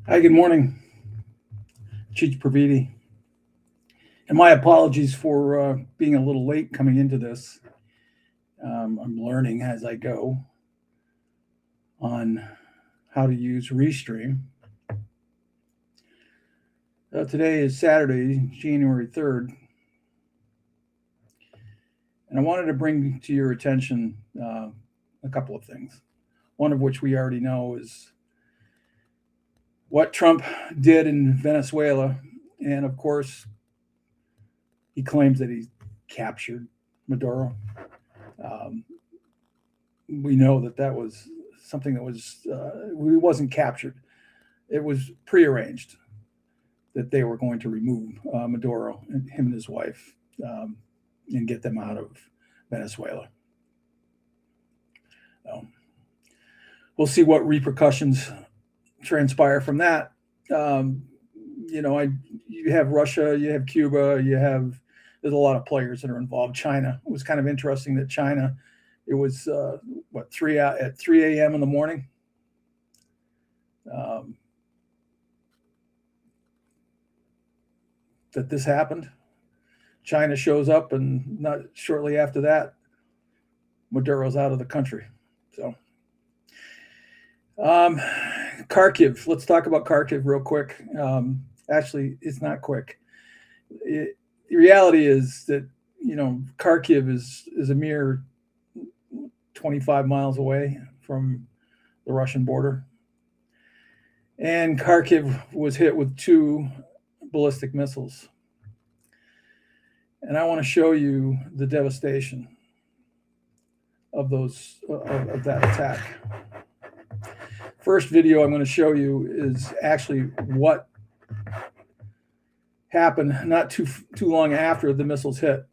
Hi, good morning. Cheech Previti. And my apologies for being a little late coming into this. I'm learning as I go on how to use Restream. Today is Saturday, January 3rd. And I wanted to bring to your attention a couple of things. One of which we already know is what Trump did in Venezuela. And of course, he claims that he captured Maduro. We know that was something that wasn't captured. It was prearranged that they were going to remove Maduro, and him and his wife, and get them out of Venezuela. We'll see what repercussions transpire from that. You have Russia, you have Cuba, there's a lot of players that are involved. China. It was kind of interesting that China, it was at 3 a.m. in the morning. That this happened. China shows up, and not shortly after that, Maduro's out of the country. So, Kharkiv. Let's talk about Kharkiv real quick. Actually, it's not quick. The reality is that Kharkiv is a mere 25 miles away from the Russian border, and Kharkiv was hit with 2 ballistic missiles. And I want to show you the devastation of that attack. First video I'm going to show you is actually what happened not too long after the missiles hit.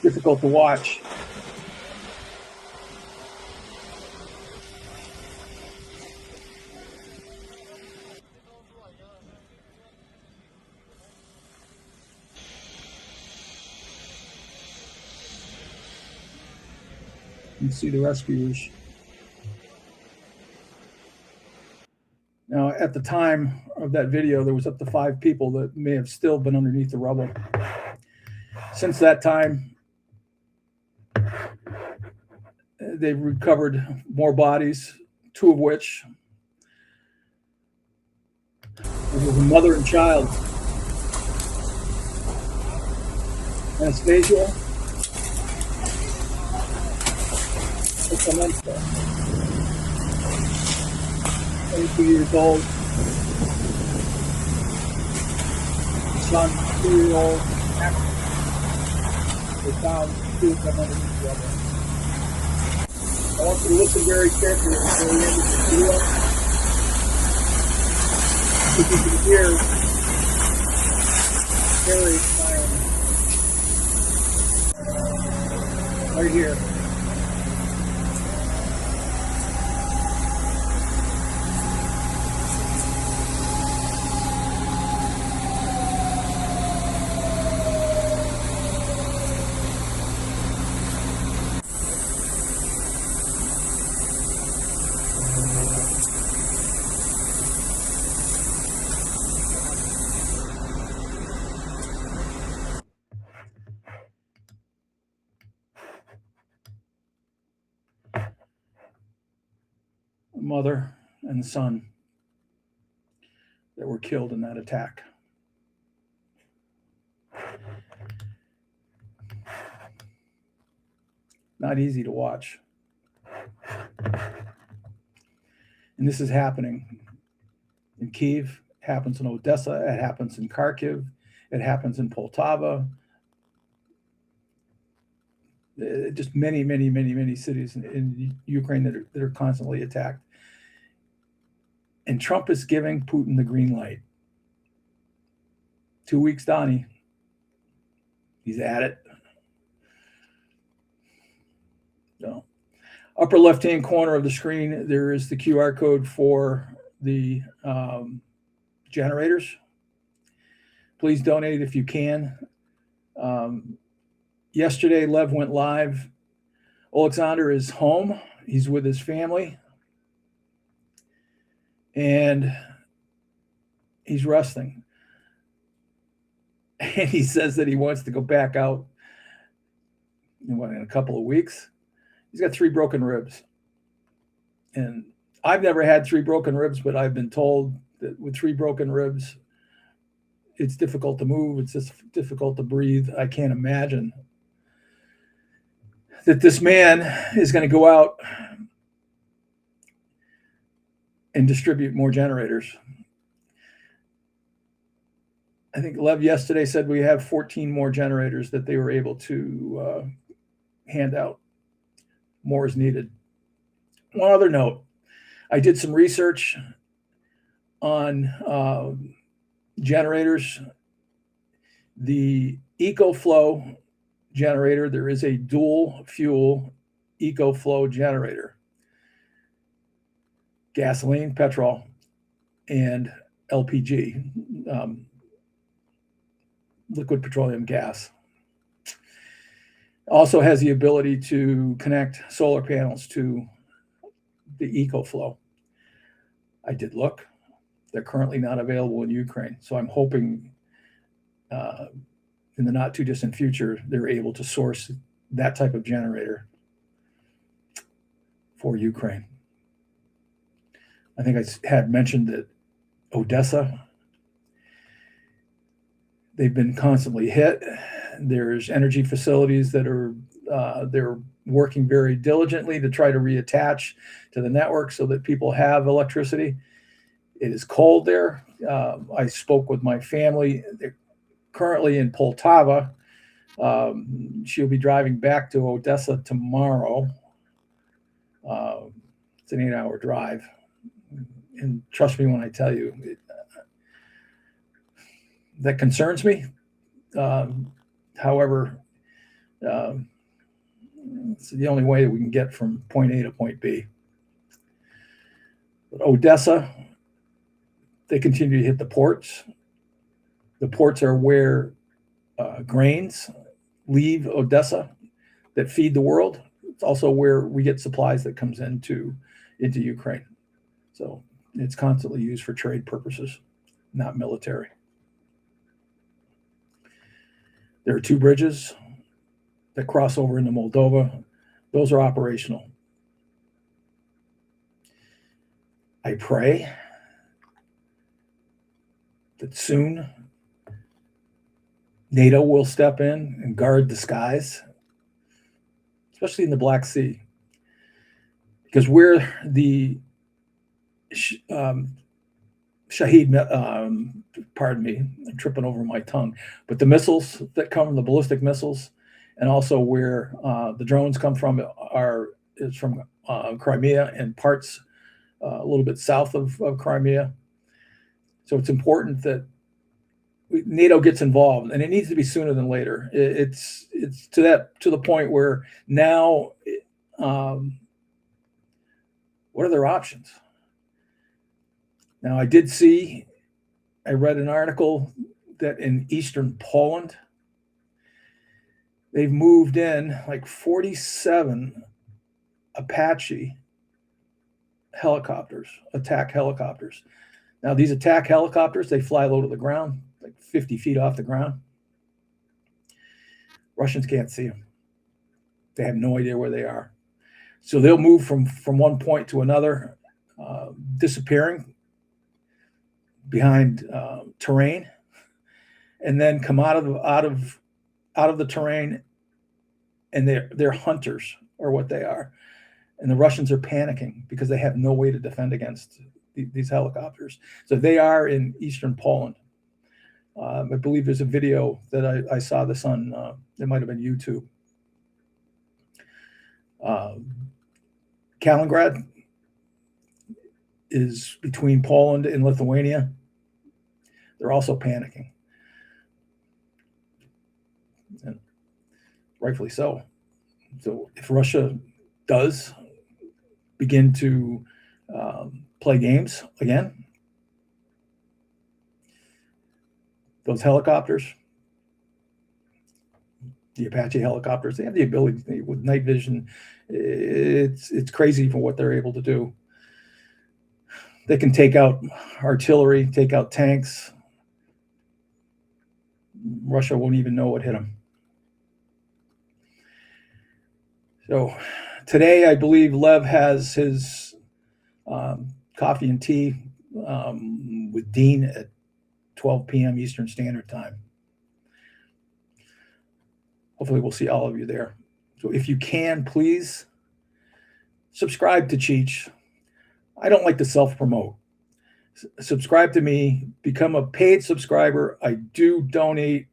Difficult to watch. You can see the rescuers. Now, at the time of that video, there was up to 5 people that may have still been underneath the rubble. Since that time, they've recovered more bodies, 2 of which was a mother and child. Anastasia, 22 years old. Son, 2-year-old. They found 2 of them underneath the rubble. I want you to listen very carefully before we end this video. If you can hear very silent. Right here. Mother and son that were killed in that attack. Not easy to watch. And this is happening in Kiev, happens in Odessa, it happens in Kharkiv, it happens in Poltava, just many, many, many, many cities in Ukraine that are constantly attacked. And Trump is giving Putin the green light. 2 weeks, Donnie. He's at it. So, upper left-hand corner of the screen, there is the QR code for the generators. Please donate if you can. Yesterday, Lev went live. Alexander is home. He's with his family. And he's resting. And he says that he wants to go back out in a couple of weeks. He's got 3 broken ribs. And I've never had 3 broken ribs, but I've been told that with 3 broken ribs, it's difficult to move. It's just difficult to breathe. I can't imagine that this man is going to go out and distribute more generators. I think Lev yesterday said we have 14 more generators that they were able to hand out. More is needed. One other note, I did some research on generators. The EcoFlow generator, there is a dual fuel EcoFlow generator. Gasoline, petrol, and LPG, liquid petroleum gas. Also has the ability to connect solar panels to the EcoFlow. I did look. They're currently not available in Ukraine. So I'm hoping in the not too distant future, they're able to source that type of generator for Ukraine. I think I had mentioned that Odessa, they've been constantly hit. There's energy facilities that are they're working very diligently to try to reattach to the network so that people have electricity. It is cold there. I spoke with my family. They're currently in Poltava. She'll be driving back to Odessa tomorrow. It's an 8-hour drive. And trust me when I tell you, that concerns me. However, it's the only way that we can get from point A to point B. But Odessa, they continue to hit the ports. The ports are where grains leave Odessa that feed the world. It's also where we get supplies that comes into Ukraine. So it's constantly used for trade purposes, not military. There are 2 bridges that cross over into Moldova. Those are operational. I pray that soon NATO will step in and guard the skies, especially in the Black Sea, because we're the Shahid, pardon me, I'm tripping over my tongue, but the missiles that come from the ballistic missiles, and also where the drones come from is from Crimea and parts a little bit south of Crimea. So it's important that NATO gets involved, and it needs to be sooner than later. It's to the point where now, what are their options? Now, I read an article that in eastern Poland, they've moved in like 47 Apache helicopters, attack helicopters. Now, these attack helicopters, they fly low to the ground, like 50 feet off the ground. Russians can't see them. They have no idea where they are. So they'll move from one point to another, disappearing behind terrain, and then come out of the terrain, and they're hunters. are what they are. And the Russians are panicking because they have no way to defend against these helicopters. So they are in eastern Poland. I believe there's a video that I saw this on, it might have been YouTube. Kaliningrad is between Poland and Lithuania. They're also panicking. And rightfully so. So if Russia does begin to play games again, those helicopters, the Apache helicopters, they have the ability with night vision. It's crazy for what they're able to do. They can take out artillery, take out tanks. Russia won't even know what hit them. So today, I believe Lev has his coffee and tea with Dean at 12 p.m. Eastern Standard Time. Hopefully we'll see all of you there. So if you can, please subscribe to Cheech. I don't like to self-promote. Subscribe to me, become a paid subscriber. I do donate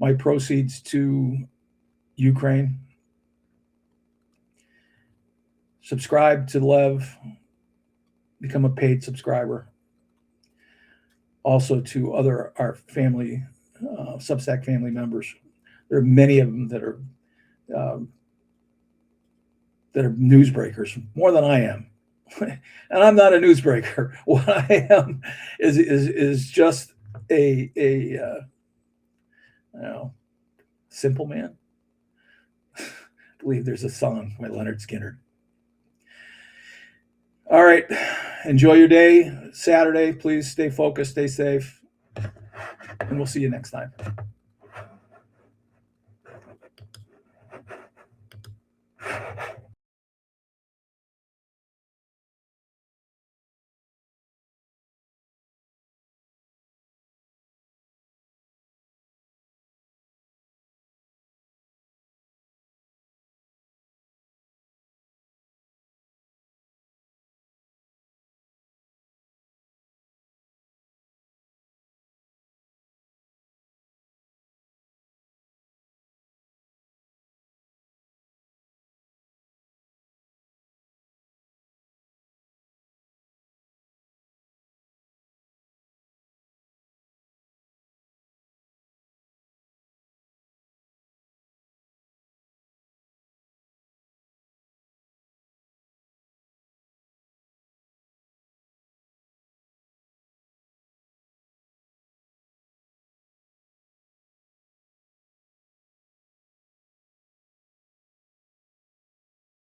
my proceeds to Ukraine. Subscribe to Lev, become a paid subscriber. Also to our family, Substack family members. There are many of them that are newsbreakers, more than I am. And I'm not a newsbreaker. What I am is just a simple man. I believe there's a song by Leonard Skinner. All right. Enjoy your day. Saturday. Please stay focused, stay safe. And we'll see you next time.